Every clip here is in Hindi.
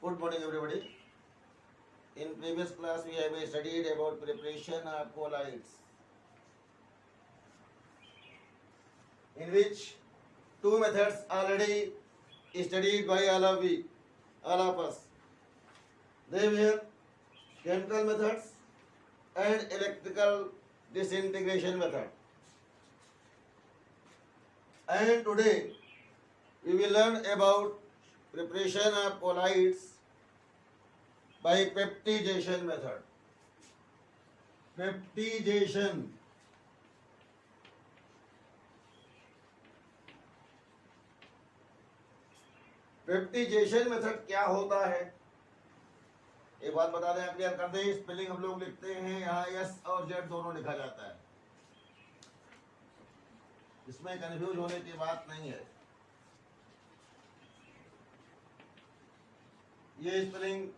Good morning, everybody. In previous class, we have studied about preparation of colloids, in which two methods already studied by all of us. They were chemical methods and electrical disintegration method. And today, we will learn about preparation of colloids by peptidation method. Peptidation. Peptization method क्या होता है? एक बात बता दें, क्लियर कर दें। स्पेलिंग हम लोग लिखते हैं यहाँ एस और जेड दोनों लिखा जाता है, इसमें कंफ्यूज होने की बात नहीं है। ये स्पेलिंग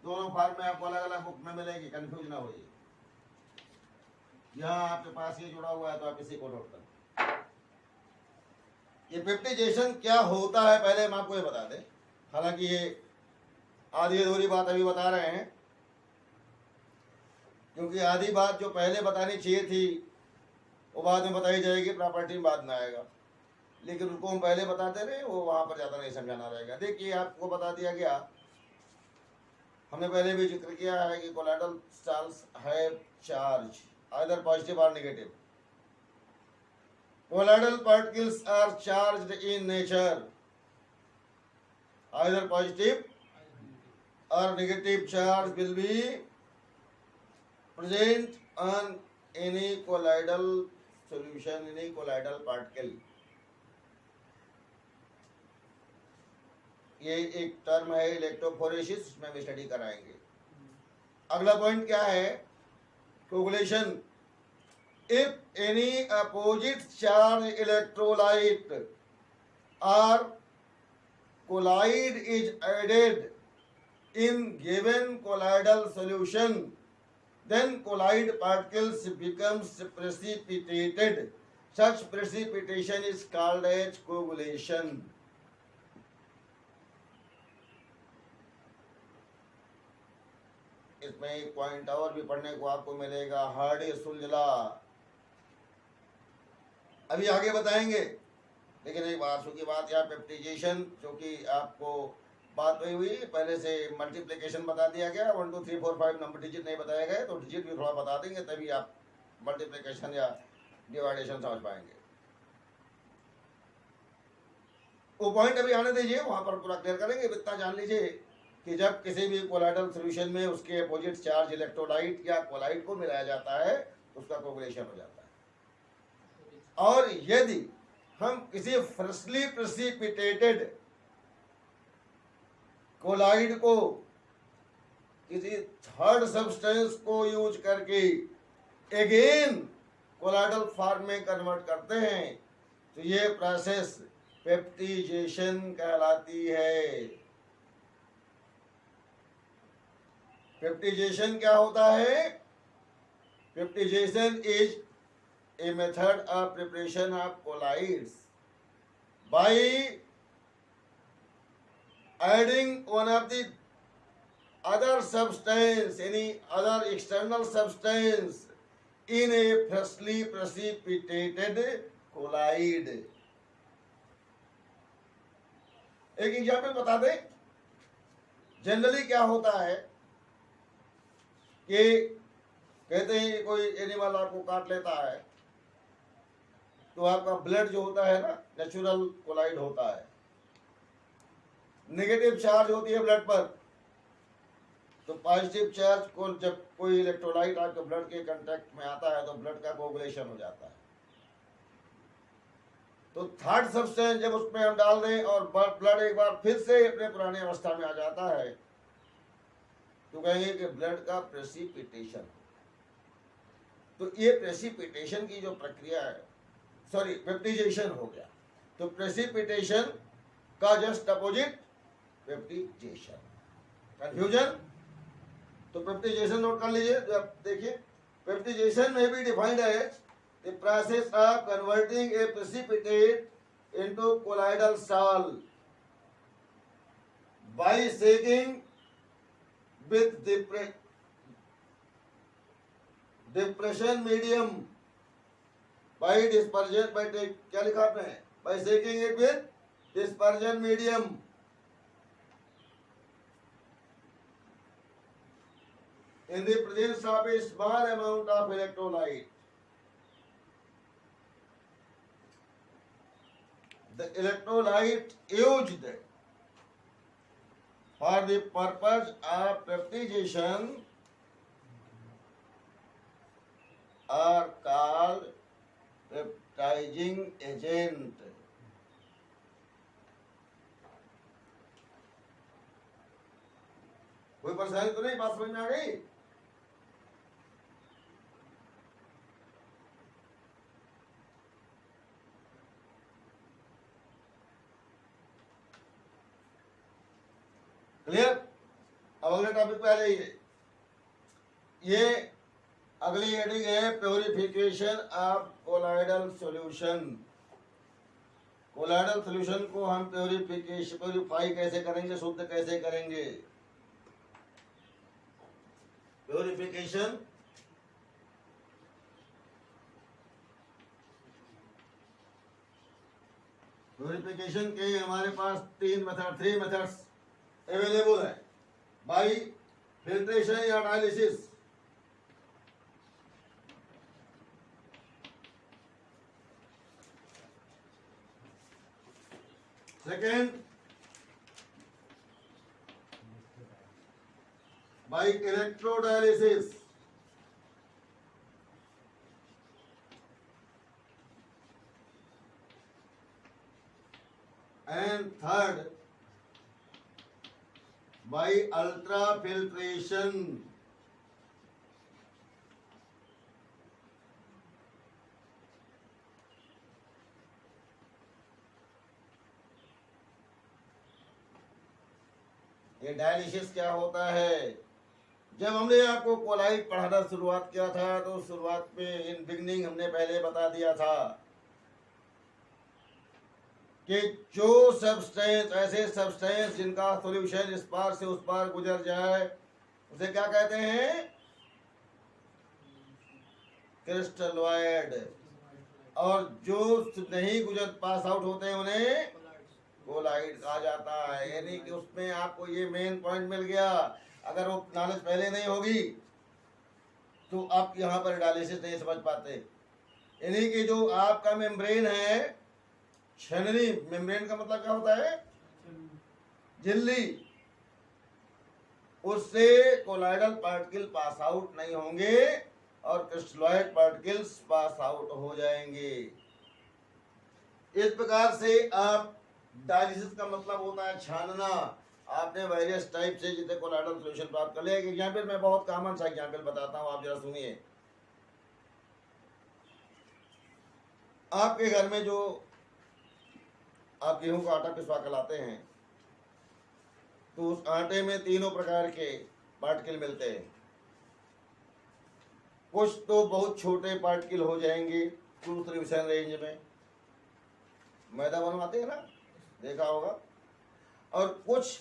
दोनों फॉर्म में आपको अलग अलग बुक में मिलेगी, कंफ्यूज ना होइए। यहाँ आपके पास ये जुड़ा हुआ है तो आप इसी को नोट करें। ये पेप्टिजेशन क्या होता है पहले हम आपको ये बता दें, हालांकि ये आधी अधूरी बात अभी बता रहे हैं, क्योंकि आधी बात जो पहले बतानी चाहिए थी वो बाद में बताई जाएगी, प्रॉपर्टी में बाद में आएगा, लेकिन उनको हम पहले बताते रहे, वो वहां पर ज़्यादा नहीं समझाना रहेगा। देखिए, आपको बता दिया गया, हमने पहले भी जिक्र किया है कि कोलाइडल स्टाल्स है चार्ज, आइदर पॉजिटिव और negative. Colloidal particles are charged in nature, either positive or negative charge will be present on any colloidal solution, any colloidal particle. ये एक टर्म है इलेक्ट्रोफोरेसिस, इसमें हम स्टडी कराएंगे। अगला पॉइंट क्या है? Coagulation. If any opposite charge electrolyte or colloid is added in given colloidal solution, then colloid particles becomes precipitated. Such precipitation is called as coagulation. इसमें एक पॉइंट और भी पढ़ने को आपको मिलेगा, हार्डी सुलझला। अभी आगे बताएंगे, लेकिन एक बार की बात यहाँ पेप्टिजेशन, जो कि आपको बात हुई पहले से मल्टीप्लिकेशन बता दिया गया, 1 2 3 4 5 नंबर डिजिट नहीं बताए गए, तो डिजिट भी थोड़ा बता देंगे, तभी आप मल्टीप्लिकेशन या डिवाइडेशन समझ पाएंगे। वो पॉइंट अभी आने दीजिए, वहां पर पूरा क्लियर करेंगे। इतना जान लीजिए कि जब किसी भी कोलाइडल सॉल्यूशन में उसके अपोजिट चार्ज इलेक्ट्रोलाइट या कोलाइड को मिलाया जाता है तो उसका कोगुलेशन हो जाता है। और यदि हम किसी फ्रेशली प्रेसिपिटेटेड कोलाइड को किसी थर्ड सब्सटेंस को यूज करके अगेन कोलाइडल फॉर्म में कन्वर्ट करते हैं तो ये प्रोसेस पेप्टिजेशन कहलाती है। पेप्टिजेशन क्या होता है? पेप्टिजेशन is a method of preparation of colloids by adding one of the other substance, any other external substance in a freshly precipitated colloid. एक एग्जाम्पल बता दें। जनरली क्या होता है कि कहते हैं कोई एनिमल आपको काट लेता है तो आपका ब्लड जो होता है ना, नेचुरल कोलाइड होता है, नेगेटिव चार्ज होती है ब्लड पर, तो पॉजिटिव चार्ज को जब कोई इलेक्ट्रोलाइट आपके ब्लड के कांटेक्ट में आता है तो ब्लड का कोगुलेशन हो जाता है। तो थर्ड सब्सटेंस जब उसमें हम डाल दें और ब्लड एक बार फिर से अपने पुराने अवस्था में आ जाता है तो कहेंगे कि ब्लड का प्रेसिपिटेशन। तो ये प्रेसिपिटेशन की जो प्रक्रिया है, सॉरी पेप्टिजेशन हो गया, तो प्रेसिपिटेशन का जस्ट अपोजिट पेप्टिजेशन। कंफ्यूजन? तो पेप्टिजेशन नोट कर लीजिए। देखिए, पेप्टिजेशन में भी डिफाइंड है the process of converting A precipitate into colloidal salt by shaking with depression medium by dispersion by क्या लिखा आपने, by shaking it with dispersion medium. In the presence of a small amount of electrolyte, the electrolyte used for the purpose of peptidation are called peptidizing agent. कोई परेशानी तो नहीं, बात समझ में आ गई? क्लियर? अब अगले टॉपिक पे आ जाइए। ये अगली हेडिंग है purification of colloidal solution. Colloidal solution को हम प्योरीफाई कैसे करेंगे, शुद्ध कैसे करेंगे? प्योरिफिकेशन के हमारे पास थ्री मेथड्स अवेलेबल है, बाई फिल्ट्रेशन या dialysis. Second, by electrodialysis. And third, by ultrafiltration. ये डायलिसिस क्या होता है? जब हमने आपको कोलाइड पढ़ाना शुरुआत किया था तो शुरुआत में इन बिगनिंग हमने पहले बता दिया था कि जो सब्सटेंस, ऐसे सब्सटेंस जिनका सॉल्यूशन इस पार से उस पार गुजर जाए उसे क्या कहते हैं? क्रिस्टलॉइड। और जो नहीं गुजर पास आउट होते हैं उन्हें कोलाइड कहा जाता है। यानी कि उसमें आपको ये मेन पॉइंट मिल गया। अगर वो नॉलेज पहले नहीं होगी तो आप यहाँ पर डायलिसिस नहीं समझ पाते। यानी कि जो आपका मेम्ब्रेन है, छननी, मेम्ब्रेन का मतलब क्या होता है? झिल्ली, उससे कोलाइडल पार्टिकल पास आउट नहीं होंगे और क्रिस्टलॉइड पार्टिकल्स पास आउट हो जाएंगे। इस प्रकार से आप डायलिसिस का मतलब होता है छानना। आपने वेरियस टाइप से जितने कोलाइडल सॉल्यूशन प्राप्त कर लिया। एक एग्जाम्पल मैं बहुत कॉमन सा एग्जाम्पल बताता हूँ, आप जरा सुनिए। आपके घर में जो आप गेहूं का आटा पिसवा कर लाते हैं तो उस आटे में तीनों प्रकार के पार्टिकल मिलते हैं। कुछ तो बहुत छोटे पार्टिकल हो जाएंगे 2-3 रेंज में, मैदा बनवाते हैं ना, देखा होगा। और कुछ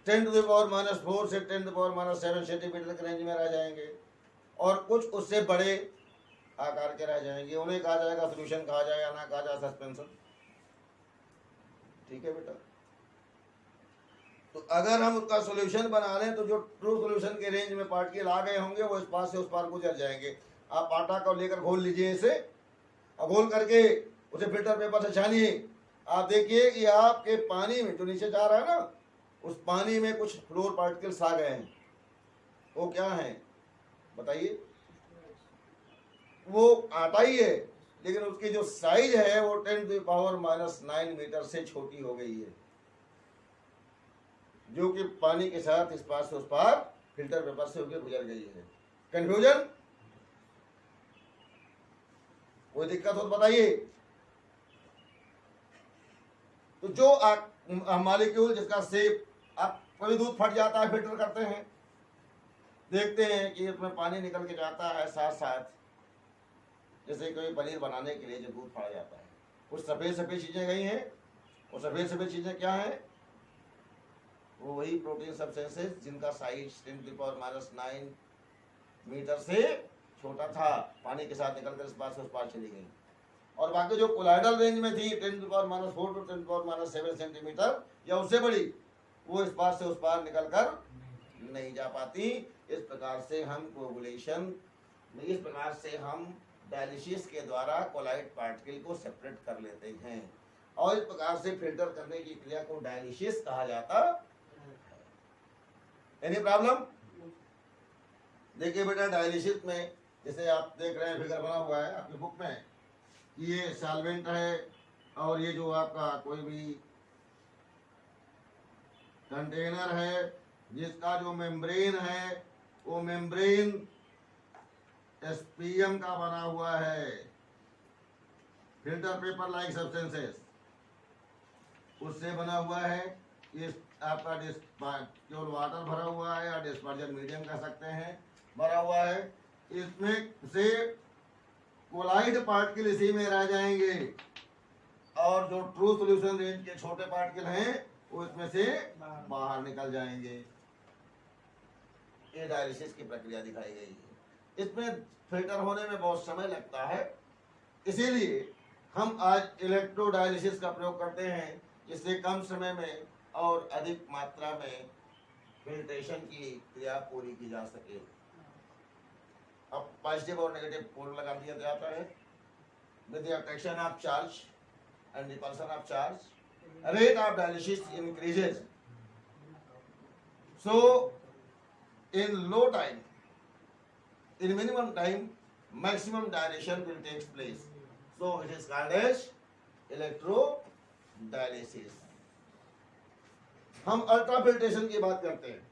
10⁻⁻⁴ से 10⁻⁷ सेंटीमीटर के रेंज में रह जाएंगे और कुछ उससे बड़े आकार के रह जाएंगे। उन्हें कहा जाएगा सोल्यूशन, कहा जाएगा ना कहा जाए सस्पेंशन। ठीक है बेटा? तो अगर हम उसका सॉल्यूशन बना लें तो जो ट्रू सॉल्यूशन के रेंज में पार्टिकल आ गए होंगे वो इस पार से उस पार गुजर जाएंगे। आप आटा को लेकर घोल लीजिए इसे, और घोल करके उसे फिल्टर पेपर से छानिए। आप देखिए कि आपके पानी में जो नीचे जा रहा है ना, उस पानी में कुछ फ्लोर पार्टिकल्स आ गए हैं। वो क्या है बताइए? वो आटा ही है, लेकिन उसकी जो साइज है वो 10⁻⁹ मीटर से छोटी हो गई है, जो कि पानी के साथ इस पार से उस पार फिल्टर पेपर से होकर गुजर गई है। कंफ्यूजन? कोई दिक्कत हो तो बताइए। तो जो मॉलिक्यूल जिसका शेप, आप कभी दूध फट जाता है, फिल्टर करते हैं, देखते हैं कि इसमें पानी निकल के जाता है साथ साथ, जैसे कोई पनीर बनाने के लिए जो दूध फाड़ा जाता है, कुछ सफ़ेद सफ़ेद चीज़ें गई हैं। वो सफ़ेद सफ़ेद चीज़ें क्या हैं? वो वही प्रोटीन सब्सटेंसेस जिनका साइज 10⁻⁹ मीटर से छोटा था, पानी के साथ निकलकर इस पार से उस पार चली गई। और बाकी जो कोलाइडल रेंज में थी 10⁻⁴ टू 10⁻�7 सेंटीमीटर या उससे बड़ी, वो इस पार से उस पार निकलकर नहीं जा पाती। इस प्रकार से हम कोगुलेशन, इस प्रकार से हम डायलिसिस के द्वारा कोलाइड पार्टिकल को सेपरेट कर लेते हैं, और इस प्रकार से फिल्टर करने की क्रिया को डायलिसिस कहा जाता है। Any problem? देखिए बेटा, डायलिसिस में जैसे आप देख रहे हैं, फिगर बना हुआ है आपकी बुक में, ये सॉल्वेंट है और ये जो आपका कोई भी कंटेनर है जिसका जो मेम्ब्रेन है वो मेम्ब्रेन एसपीएम का बना हुआ है, फिल्टर पेपर लाइक सब्सटेंसेस, उससे बना हुआ है। इस आपका केवल वाटर भरा हुआ है या डिस्पर्जन मीडियम कह सकते हैं, भरा हुआ है। इसमें से कोलाइड पार्टिकल इसी में रह जाएंगे, और जो ट्रू सॉल्यूशन रेंज के छोटे पार्टिकल हैं वो इसमें से बाहर निकल जाएंगे। ये डायलिसिस की प्रक्रिया दिखाई गई है। इसमें फिल्टर होने में बहुत समय लगता है, इसीलिए हम आज इलेक्ट्रोडायलिसिस का प्रयोग करते हैं, जिससे कम समय में और अधिक मात्रा में फिल्ट्रेशन की क्रिया पूरी की जा सके। अब पॉजिटिव और नेगेटिव पोल लगा दिया जाता है। With the attraction of charge and repulsion of charge, rate of dialysis increases. So in low time, in minimum time, maximum dilation will take place. So it is called as electrodialysis. हम अल्ट्रा फिल्ट्रेशन की बात करते हैं।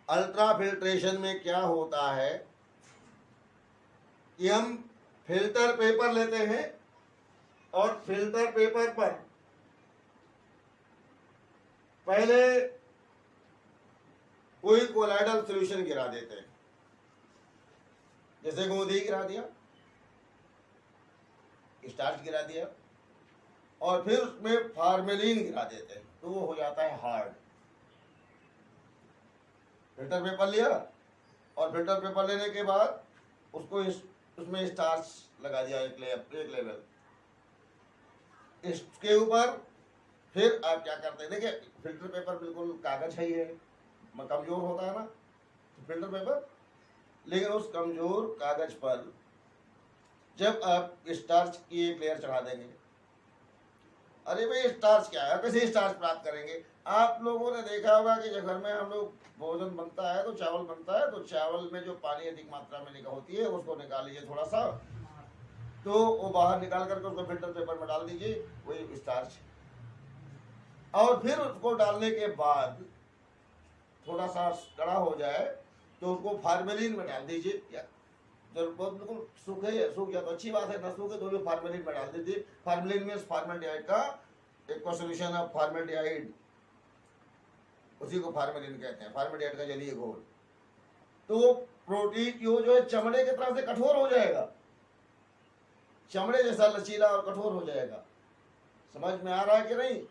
अल्ट्रा फिल्ट्रेशन में क्या होता है कि हम फिल्टर पेपर लेते हैं और फिल्टर पेपर पर पहले कोई कोलाइडल सॉल्यूशन गिरा देते हैं, जैसे गोंदी गिरा दिया, स्टार्च गिरा दिया, और फिर उसमें फार्मेलिन गिरा देते हैं, तो वो हो जाता है हार्ड। फिल्टर पेपर लिया और फिल्टर पेपर लेने के बाद उसको उसमें स्टार्च लगा दिया एक लेवल, इसके ऊपर फिर आप क्या करते हैं, देखिए फिल्टर पेपर बिल्कुल कागज है, ये कमजोर होता है ना तो फिल्टर पेपर, लेकिन उस कमजोर कागज पर जब आप स्टार्च की एक लेयर चढ़ा देंगे, अरे भाई स्टार्च क्या है, कैसे स्टार्च प्राप्त करेंगे? आप लोगों ने देखा होगा कि जब घर में हम लोग भोजन बनता है तो चावल बनता है, तो चावल में जो पानी अधिक मात्रा में निकल होती है उसको निकाल लीजिए थोड़ा सा, तो वो बाहर निकाल करके उसको फिल्टर पेपर में डाल दीजिए, वही स्टार्च। और फिर उसको डालने के बाद थोड़ा सा कड़ा हो जाए तो उसको फार्मेलिन में डाल दीजिए, या जब बिल्कुल सूख जाए तो अच्छी बात है, ना सूखे तो भी फार्मेलिन में डाल दीजिए। फार्मेलिन में फॉर्मेल्डिहाइड का एक सॉल्यूशन है, फॉर्मेल्डिहाइड, उसी को फार्मेलिन कहते हैं, फॉर्मेल्डिहाइड का जलीय घोल। तो प्रोटीन जो है चमड़े की तरह से कठोर हो जाएगा, चमड़े जैसा लचीला और कठोर हो जाएगा। समझ में आ रहा है कि नहीं?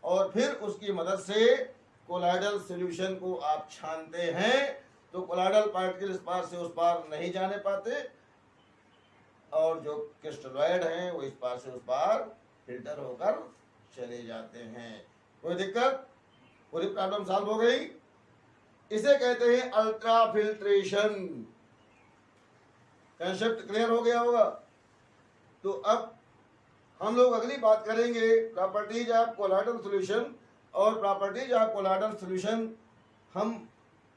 और फिर उसकी मदद से कोलाइडल सॉल्यूशन को आप छानते हैं, तो कोलाइडल पार्टिकल इस पार से उस पार नहीं जाने पाते, और जो क्रिस्टलॉइड हैं वो इस पार से उस पार फिल्टर होकर चले जाते हैं। कोई दिक्कत? पूरी प्रॉब्लम सॉल्व हो गई। इसे कहते हैं अल्ट्रा फिल्ट्रेशन। कंसेप्ट क्लियर हो गया होगा। तो अब हम लोग अगली बात करेंगे प्रॉपर्टीज ऑफ कोलाइडल सॉल्यूशन, और प्रॉपर्टीज ऑफ कोलाइडल सॉल्यूशन हम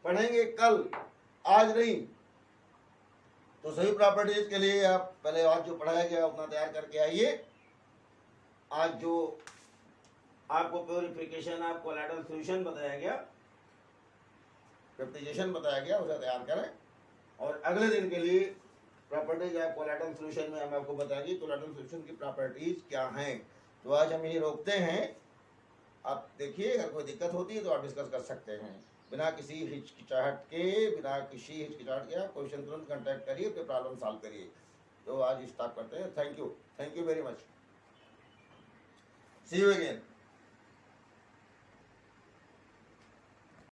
पढ़ेंगे कल, आज नहीं। तो सही प्रॉपर्टीज के लिए आप पहले आज जो पढ़ाया गया उतना तैयार करके आइए। आज जो आपको प्योरिफिकेशन ऑफ कोलाइडल सॉल्यूशन बताया गया, पेप्टाइजेशन बताया गया, उसे तैयार करें। और अगले दिन के लिए प्रॉपर्टीज ऑफ कोलाइडल सॉल्यूशन में हम आपको बताएंगे कोलाइडल सॉल्यूशन की प्रॉपर्टीज क्या हैं। तो आज हम यही रोकते हैं। आप देखिए, अगर कोई दिक्कत होती है तो आप डिस्कस कर सकते हैं बिना किसी हिचकिचाहट के, आप क्वेश्चन तुरंत कांटेक्ट करिए, फिर प्रॉब्लम सॉल्व करिए। तो आज स्टार्ट करते हैं। Thank you very much, see you again.